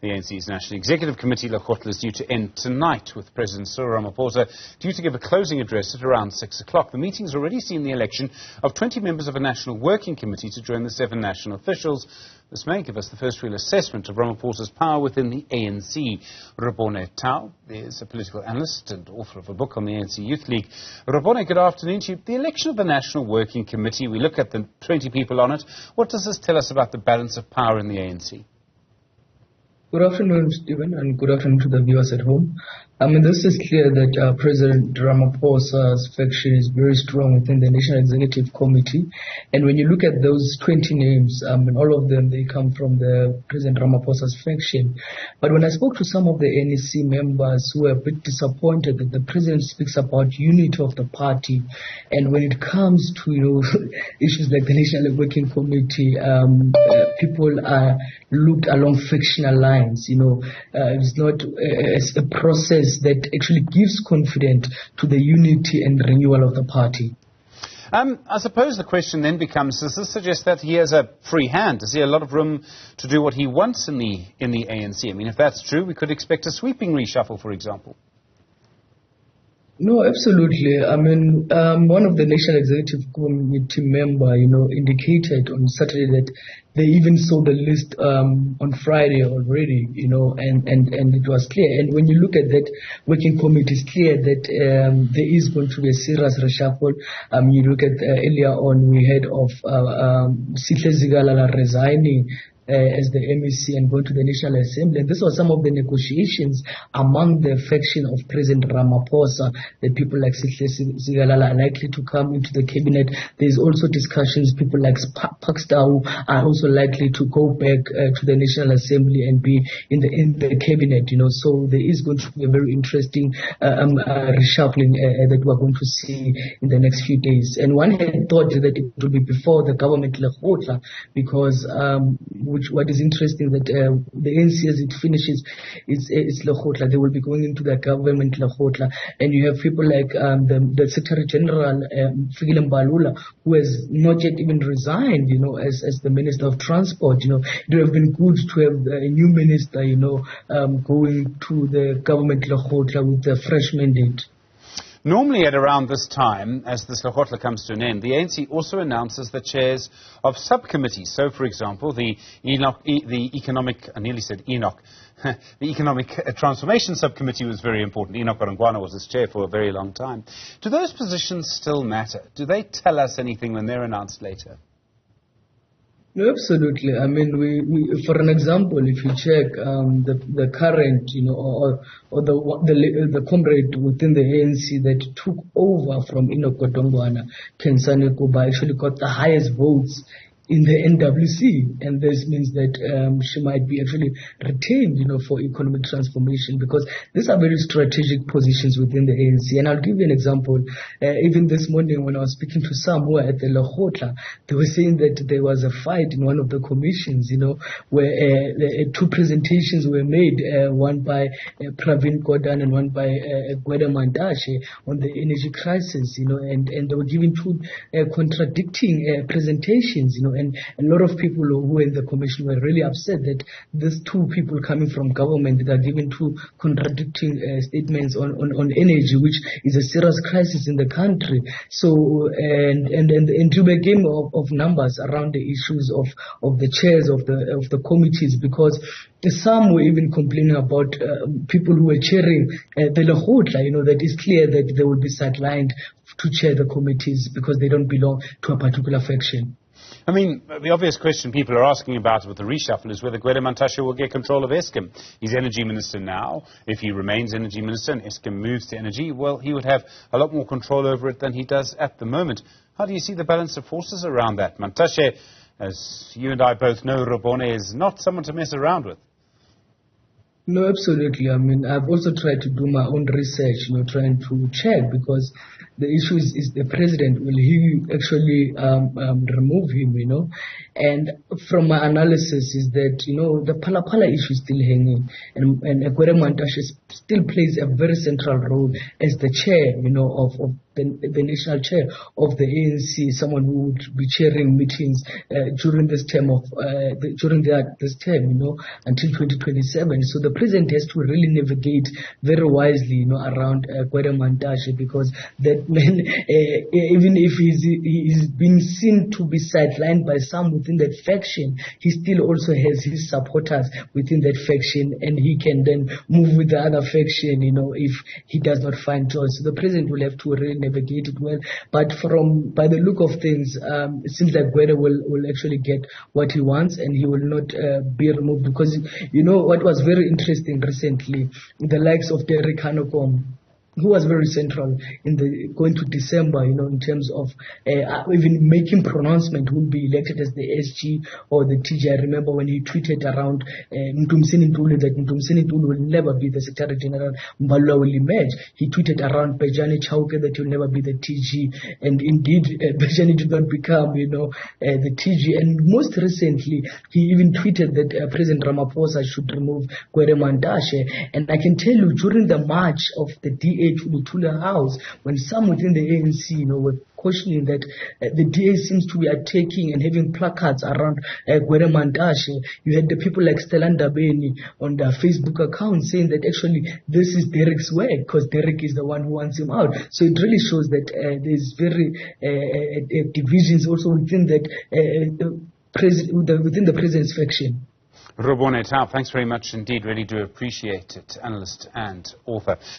The ANC's National Executive Committee, lekgotla, is due to end tonight, with President Cyril Ramaphosa due to give a closing address at around 6 o'clock. The meeting has already seen the election of 20 members of a National Working Committee to join the 7 national officials. This may give us the first real assessment of Ramaphosa's power within the ANC. Rebone Tau is a political analyst and author of a book on the ANC Youth League. Rebone, good afternoon to you. The election of the National Working Committee, we look at the 20 people on it. What does this tell us about the balance of power in the ANC? Good afternoon, Stephen, and good afternoon to the viewers at home. This is clear that President Ramaphosa's faction is very strong within the National Executive Committee. And when you look at those 20 names, all of them, they come from the President Ramaphosa's faction. But when I spoke to some of the NEC members who were a bit disappointed that the President speaks about unity of the party, and when it comes to issues like the National Working Committee, people are looked along factional lines. It's not a process that actually gives confidence to the unity and renewal of the party. I suppose the question then becomes, does this suggest that he has a free hand? Does he have a lot of room to do what he wants in the ANC? I mean, if that's true, we could expect a sweeping reshuffle, for example. No, absolutely. One of the National Executive Committee member, indicated on Saturday that they even saw the list on Friday already, and it was clear. And when you look at that working committee, it's clear that there is going to be a serious reshuffle. You look at earlier on, we heard of Sihle resigning as the MEC and going to the National Assembly. And this was some of the negotiations among the faction of President Ramaphosa, that people like Sihle are likely to come into the cabinet. There's also discussions, people like Tau are also likely to go back to the National Assembly and be in the cabinet, So there is going to be a very interesting reshuffling that we're going to see in the next few days. And one had thought that it would be before the government lekgotla, because what is interesting that the ANC, as it finishes its lekgotla, they will be going into the government lekgotla, and you have people like the Secretary General Fikile Mbalula, who has not yet even resigned, as the Minister of Transport. It would have been good to have a new minister, going to the government lekgotla with a fresh mandate. Normally at around this time, as this lekgotla comes to an end, the ANC also announces the chairs of subcommittees. So, for example, the economic, I nearly said Enoch, the Economic Transformation Subcommittee was very important. Enoch Barangwana was its chair for a very long time. Do those positions still matter? Do they tell us anything when they're announced later? No, absolutely. We for an example, if you check the current, or the comrade within the ANC that took over from Enoch Barangwana, Kensani Kuba, actually got the highest votes in the NWC, and this means that she might be actually retained, for economic transformation, because these are very strategic positions within the ANC. And I'll give you an example. Even this morning when I was speaking to some who were at the lekgotla, they were saying that there was a fight in one of the commissions, where two presentations were made, one by Pravin Gordhan and one by Gwede Mantashe on the energy crisis, and they were giving two contradicting presentations, and a lot of people who were in the commission were really upset that these two people coming from government that are giving two contradicting statements on energy, which is a serious crisis in the country. So, and to be a game of numbers around the issues of the chairs of the committees, because some were even complaining about people who were chairing the lekgotla, that is clear that they will be sidelined to chair the committees because they don't belong to a particular faction. The obvious question people are asking about with the reshuffle is whether Gwede Mantashe will get control of Eskom. He's energy minister now. If he remains energy minister and Eskom moves to energy, well, he would have a lot more control over it than he does at the moment. How do you see the balance of forces around that? Mantashe, as you and I both know, Rebone, is not someone to mess around with. No, absolutely. I've also tried to do my own research, trying to check, because the issue is the president. Will he actually remove him, And from my analysis is that, the Phala issue is still hanging. And Gwede Mantashe still plays a very central role as the chair, of the national chair of the ANC, someone who would be chairing meetings during this term this term, until 2027. So the president has to really navigate very wisely, around Gwede Mantashe, because that man, even if he's been seen to be sidelined by some within that faction, he still also has his supporters within that faction, and he can then move with the other faction, if he does not find joy. So the president will have to really navigate it well. But by the look of things, it seems like Gwede will actually get what he wants, and he will not be removed, because what was very interesting recently, the likes of Derek Hanekom, who was very central in the going to December, in terms of even making pronouncement who will be elected as the SG or the TG. I remember when he tweeted around Mtumsini Ntuli that Mtumsini Ntuli will never be the Secretary General, Mbalula will emerge. He tweeted around Bejani Chauke that he'll never be the TG, and indeed Bejani did not become, the TG. And most recently, he even tweeted that President Ramaphosa should remove Gwede Mantashe. And I can tell you, during the march of the DA to the Tula House, when some within the ANC, were questioning that the DA seems to be attacking and having placards around Gwede Mantashe, you had the people like Stella Ndabeni on their Facebook account saying that actually this is Derek's work, because Derek is the one who wants him out. So it really shows that there's very divisions also within that within the president's faction. Rebone Tau, thanks very much indeed. Really do appreciate it. Analyst and author.